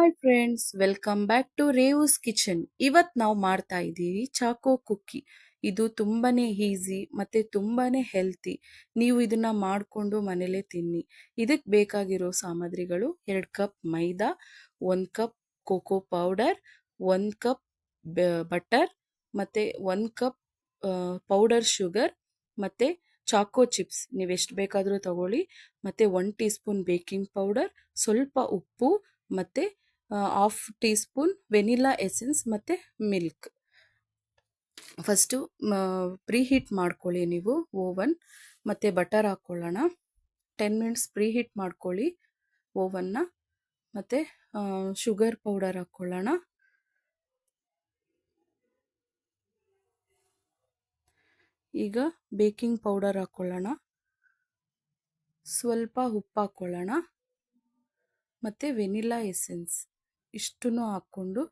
My friends, welcome back to Rev's kitchen. ಇವತ್ತು ನಾವು ಮಾಡ್ತಾ ಇದ್ದೀವಿ ಚಾಕೋ ಕುಕ್ಕಿ. ಇದು ತುಂಬಾನೇ ಈಸಿ ಮತ್ತೆ ತುಂಬಾನೇ ಹೆಲ್ತಿ. ನೀವು ಇದನ್ನ ಮಾಡಿಕೊಂಡು ಮನೇಲೆ ತಿನ್ನಿ. ಇದಕ್ಕೆ ಬೇಕಾಗಿರೋ ಸಾಮಗ್ರಿಗಳು 2 ಕಪ್ ಮೈದಾ, 1 cup cocoa powder, 1 cup butter, ಮತ್ತೆ 1 ಕಪ್ ಪೌಡರ್ ಶುಗರ್, ಮತ್ತೆ ಚಾಕೋ ಚಿಪ್ಸ್ ನೀವು ಎಷ್ಟು ಬೇಕಾದರೂ ತಗೊಳ್ಳಿ, ಮತ್ತೆ 1 ಟೀ ಸ್ಪೂನ್ ಬೇಕಿಂಗ್ ಪೌಡರ್, ಸ್ವಲ್ಪ ಉಪ್ಪು, ಮತ್ತೆ 1/2 ಟೀ ಸ್ಪೂನ್ ವೆನಿಲಾ ಎಸೆನ್ಸ್, ಮತ್ತೆ ಮಿಲ್ಕ್. ಫಸ್ಟು ಪ್ರೀ ಹೀಟ್ ಮಾಡ್ಕೊಳ್ಳಿ ನೀವು ಓವನ್. ಮತ್ತೆ ಬಟರ್ ಹಾಕ್ಕೊಳ್ಳೋಣ. 10 ಮಿನಿಟ್ಸ್ ಪ್ರೀ ಹೀಟ್ ಮಾಡ್ಕೊಳ್ಳಿ ಓವನ್ನ. ಮತ್ತೆ ಶುಗರ್ ಪೌಡರ್ ಹಾಕ್ಕೊಳ್ಳೋಣ. ಈಗ ಬೇಕಿಂಗ್ ಪೌಡರ್ ಹಾಕ್ಕೊಳ್ಳೋಣ. ಸ್ವಲ್ಪ ಉಪ್ಪು ಹಾಕ್ಕೊಳ್ಳೋಣ. ಮತ್ತು ವೆನಿಲಾ ಎಸೆನ್ಸ್ ಇಷ್ಟನ್ನು ಹಾಕ್ಕೊಂಡು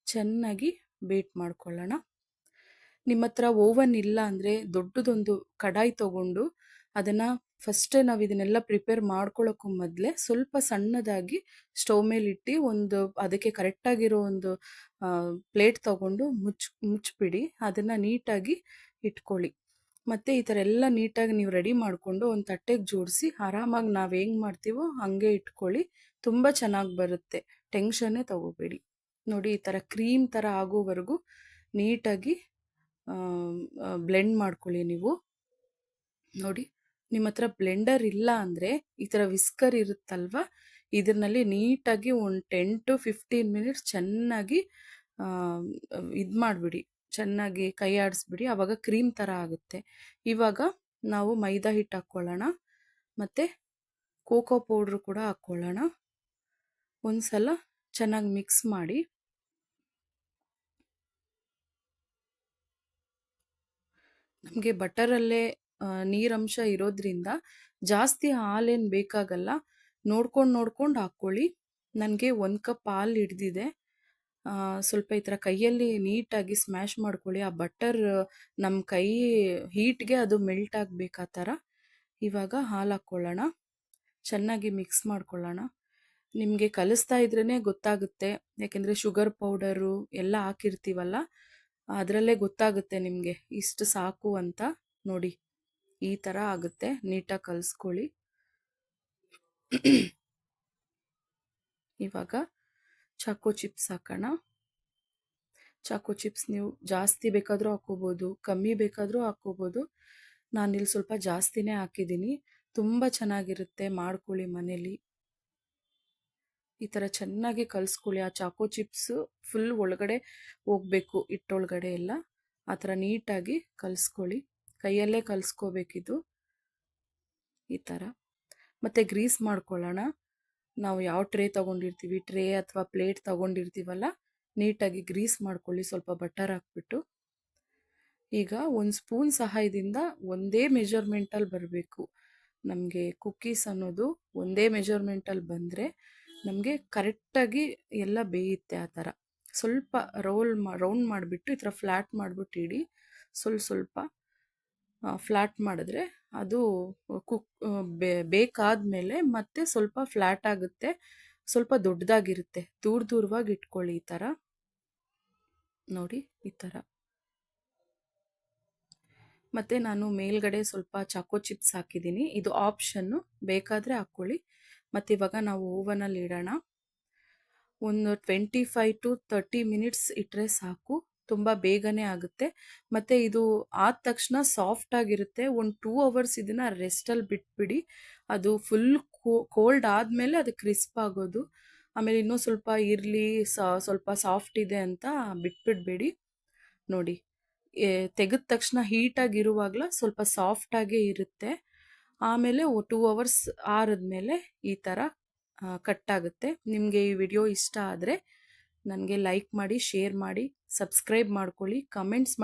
ಚೆನ್ನಾಗಿ ಬೀಟ್ ಮಾಡ್ಕೊಳ್ಳೋಣ. ನಿಮ್ಮ ಹತ್ರ ಓವನ್ ಇಲ್ಲ ಅಂದರೆ ದೊಡ್ಡದೊಂದು ಕಡಾಯಿ ತೊಗೊಂಡು ಅದನ್ನು ಫಸ್ಟೇ ನಾವು ಇದನ್ನೆಲ್ಲ ಪ್ರಿಪೇರ್ ಮಾಡ್ಕೊಳ್ಳೋಕ್ಕೂ ಮೊದಲೇ ಸ್ವಲ್ಪ ಸಣ್ಣದಾಗಿ ಸ್ಟವ್ ಮೇಲಿಟ್ಟು ಅದಕ್ಕೆ ಕರೆಕ್ಟಾಗಿರೋ ಒಂದು ಪ್ಲೇಟ್ ತೊಗೊಂಡು ಮುಚ್ಚಿಬಿಡಿ. ಅದನ್ನು ನೀಟಾಗಿ ಇಟ್ಕೊಳ್ಳಿ. ಮತ್ತು ಈ ಥರ ಎಲ್ಲ ನೀಟಾಗಿ ನೀವು ರೆಡಿ ಮಾಡಿಕೊಂಡು ಒಂದು ತಟ್ಟೆಗೆ ಜೋಡಿಸಿ ಆರಾಮಾಗಿ ನಾವು ಹೆಂಗೆ ಮಾಡ್ತೀವೋ ಹಾಗೆ ಇಟ್ಕೊಳ್ಳಿ. ತುಂಬ ಚೆನ್ನಾಗಿ ಬರುತ್ತೆ, ಟೆನ್ಷನ್ನೇ ತಗೋಬೇಡಿ. ನೋಡಿ, ಈ ಥರ ಕ್ರೀಮ್ ಥರ ಆಗೋವರೆಗೂ ನೀಟಾಗಿ ಬ್ಲೆಂಡ್ ಮಾಡ್ಕೊಳ್ಳಿ ನೀವು. ನೋಡಿ, ನಿಮ್ಮ ಹತ್ರ ಬ್ಲೆಂಡರ್ ಇಲ್ಲ ಅಂದರೆ ಈ ಥರ ವಿಸ್ಕರ್ ಇರುತ್ತಲ್ವ, ಇದರಲ್ಲಿ ನೀಟಾಗಿ ಒಂದು 10 to 15 ಮಿನಿಟ್ಸ್ ಚೆನ್ನಾಗಿ ಇದು ಮಾಡಿಬಿಡಿ, ಚೆನ್ನಾಗಿ ಕೈ ಆಡಿಸ್ಬಿಡಿ. ಆವಾಗ ಕ್ರೀಮ್ ಥರ ಆಗುತ್ತೆ. ಇವಾಗ ನಾವು ಮೈದಾ ಹಿಟ್ಟು ಹಾಕ್ಕೊಳ್ಳೋಣ, ಮತ್ತು ಕೋಕೋ ಪೌಡ್ರು ಕೂಡ ಹಾಕ್ಕೊಳ್ಳೋಣ. ಒಂದು ಸಲ ಚೆನ್ನಾಗಿ ಮಿಕ್ಸ್ ಮಾಡಿ. ನಮಗೆ ಬಟರಲ್ಲೇ ನೀರಂಶ ಇರೋದ್ರಿಂದ ಜಾಸ್ತಿ ಹಾಲೇನು ಬೇಕಾಗಲ್ಲ. ನೋಡ್ಕೊಂಡು ಹಾಕ್ಕೊಳ್ಳಿ. ನನಗೆ 1 ಕಪ್ ಹಾಲು ಹಿಡ್ದಿದೆ. ಸ್ವಲ್ಪ ಈ ಥರ ಕೈಯಲ್ಲಿ ನೀಟಾಗಿ ಸ್ಮ್ಯಾಶ್ ಮಾಡ್ಕೊಳ್ಳಿ. ಆ ಬಟರ್ ನಮ್ಮ ಕೈ ಹೀಟ್ಗೆ ಅದು ಮೆಲ್ಟ್ ಆಗಬೇಕು ಆ ಥರ. ಇವಾಗ ಹಾಲು ಹಾಕ್ಕೊಳ್ಳೋಣ, ಚೆನ್ನಾಗಿ ಮಿಕ್ಸ್ ಮಾಡ್ಕೊಳ್ಳೋಣ. ನಿಮಗೆ ಕಲಿಸ್ತಾ ಇದ್ರೇ ಗೊತ್ತಾಗುತ್ತೆ, ಯಾಕೆಂದರೆ ಶುಗರ್ ಪೌಡರು ಎಲ್ಲ ಹಾಕಿರ್ತೀವಲ್ಲ, ಅದರಲ್ಲೇ ಗೊತ್ತಾಗುತ್ತೆ ನಿಮಗೆ ಇಷ್ಟು ಸಾಕು ಅಂತ. ನೋಡಿ, ಈ ಥರ ಆಗುತ್ತೆ. ನೀಟಾಗಿ ಕಲಿಸ್ಕೊಳ್ಳಿ. ಇವಾಗ ಚಾಕೋ ಚಿಪ್ಸ್ ಹಾಕೋಣ. ಚಾಕೋ ಚಿಪ್ಸ್ ನೀವು ಜಾಸ್ತಿ ಬೇಕಾದರೂ ಹಾಕ್ಕೋಬೋದು, ಕಮ್ಮಿ ಬೇಕಾದರೂ ಹಾಕ್ಕೋಬೋದು. ನಾನಿಲ್ಲಿ ಸ್ವಲ್ಪ ಜಾಸ್ತಿನೇ ಹಾಕಿದ್ದೀನಿ. ತುಂಬ ಚೆನ್ನಾಗಿರುತ್ತೆ, ಮಾಡ್ಕೊಳ್ಳಿ ಮನೇಲಿ. ಈ ಥರ ಚೆನ್ನಾಗಿ ಕಲಿಸ್ಕೊಳ್ಳಿ. ಆ ಚಾಕೋ ಚಿಪ್ಸು ಫುಲ್ ಒಳಗಡೆ ಹೋಗಬೇಕು, ಹಿಟ್ಟೊಳಗಡೆ ಎಲ್ಲ. ಆ ಥರ ನೀಟಾಗಿ ಕಲಿಸ್ಕೊಳ್ಳಿ. ಕೈಯಲ್ಲೇ ಕಲಿಸ್ಕೋಬೇಕಿದು, ಈ ಥರ. ಮತ್ತು ಗ್ರೀಸ್ ಮಾಡ್ಕೊಳ್ಳೋಣ. ನಾವು ಯಾವ ಟ್ರೇ ತೊಗೊಂಡಿರ್ತೀವಿ, ಟ್ರೇ ಅಥವಾ ಪ್ಲೇಟ್ ತೊಗೊಂಡಿರ್ತೀವಲ್ಲ, ನೀಟಾಗಿ ಗ್ರೀಸ್ ಮಾಡ್ಕೊಳ್ಳಿ ಸ್ವಲ್ಪ ಬಟರ್ ಹಾಕ್ಬಿಟ್ಟು. ಈಗ 1 ಸ್ಪೂನ್ ಸಹಾಯದಿಂದ ಒಂದೇ ಮೆಜರ್ಮೆಂಟಲ್ಲಿ ಬರಬೇಕು. ನಮಗೆ ಕುಕ್ಕೀಸ್ ಅನ್ನೋದು ಒಂದೇ ಮೆಜರ್ಮೆಂಟಲ್ಲಿ ಬಂದರೆ ನಮಗೆ ಕರೆಕ್ಟಾಗಿ ಎಲ್ಲ ಬೇಯುತ್ತೆ. ಆ ಥರ ಸ್ವಲ್ಪ ರೌಂಡ್ ಮಾಡಿಬಿಟ್ಟು ಈ ಥರ ಫ್ಲ್ಯಾಟ್ ಮಾಡಿಬಿಟ್ಟು ಇಡಿ. ಸ್ವಲ್ಪ ಫ್ಲ್ಯಾಟ್ ಮಾಡಿದ್ರೆ ಅದು ಬೇಕಾದ್ಮೇಲೆ ಮತ್ತೆ ಸ್ವಲ್ಪ ಫ್ಲ್ಯಾಟ್ ಆಗುತ್ತೆ, ಸ್ವಲ್ಪ ದೊಡ್ಡದಾಗಿರುತ್ತೆ. ದೂರವಾಗಿ ಇಟ್ಕೊಳ್ಳಿ ಈ ಥರ. ನೋಡಿ, ಈ ಥರ. ಮತ್ತು ನಾನು ಮೇಲ್ಗಡೆ ಸ್ವಲ್ಪ ಚಾಕೋ ಚಿಪ್ಸ್ ಹಾಕಿದ್ದೀನಿ. ಇದು ಆಪ್ಷನ್ನು, ಬೇಕಾದರೆ ಹಾಕ್ಕೊಳ್ಳಿ. ಮತ್ತು ಇವಾಗ ನಾವು ಓವನಲ್ಲಿ ಇಡೋಣ. ಒಂದು 25 to 30 ಮಿನಿಟ್ಸ್ ಇಟ್ಟರೆ ಸಾಕು, ತುಂಬ ಬೇಗನೆ ಆಗುತ್ತೆ. ಮತ್ತು ಇದು ಆದ ತಕ್ಷಣ ಸಾಫ್ಟ್ ಆಗಿರುತ್ತೆ. ಒಂದು 2 ಅವರ್ಸ್ ಇದನ್ನು ರೆಸ್ಟಲ್ಲಿ ಬಿಟ್ಬಿಡಿ. ಅದು ಫುಲ್ ಕೋಲ್ಡ್ ಆದಮೇಲೆ ಅದು ಕ್ರಿಸ್ಪ್ ಆಗೋದು. ಆಮೇಲೆ ಇನ್ನೂ ಸ್ವಲ್ಪ ಇರಲಿ, ಸ್ವಲ್ಪ ಸಾಫ್ಟ್ ಇದೆ ಅಂತ ಬಿಟ್ಬಿಡಬೇಡಿ. ನೋಡಿ, ತೆಗೆದ ತಕ್ಷಣ ಹೀಟಾಗಿರುವಾಗಲ ಸ್ವಲ್ಪ ಸಾಫ್ಟಾಗೇ ಇರುತ್ತೆ. ಆಮೇಲೆ 2 ಅವರ್ಸ್ ಆರಿದ್ಮೇಲೆ ಈ ಥರ ಕಟ್ಟಾಗುತ್ತೆ. ನಿಮಗೆ ಈ ವಿಡಿಯೋ ಇಷ್ಟ ಆದರೆ ನನಗೆ ಲೈಕ್ ಮಾಡಿ, ಶೇರ್ ಮಾಡಿ, ಸಬ್ಸ್ಕ್ರೈಬ್ ಮಾಡ್ಕೊಳ್ಳಿ, ಕಮೆಂಟ್ಸ್ ಮಾಡಿ.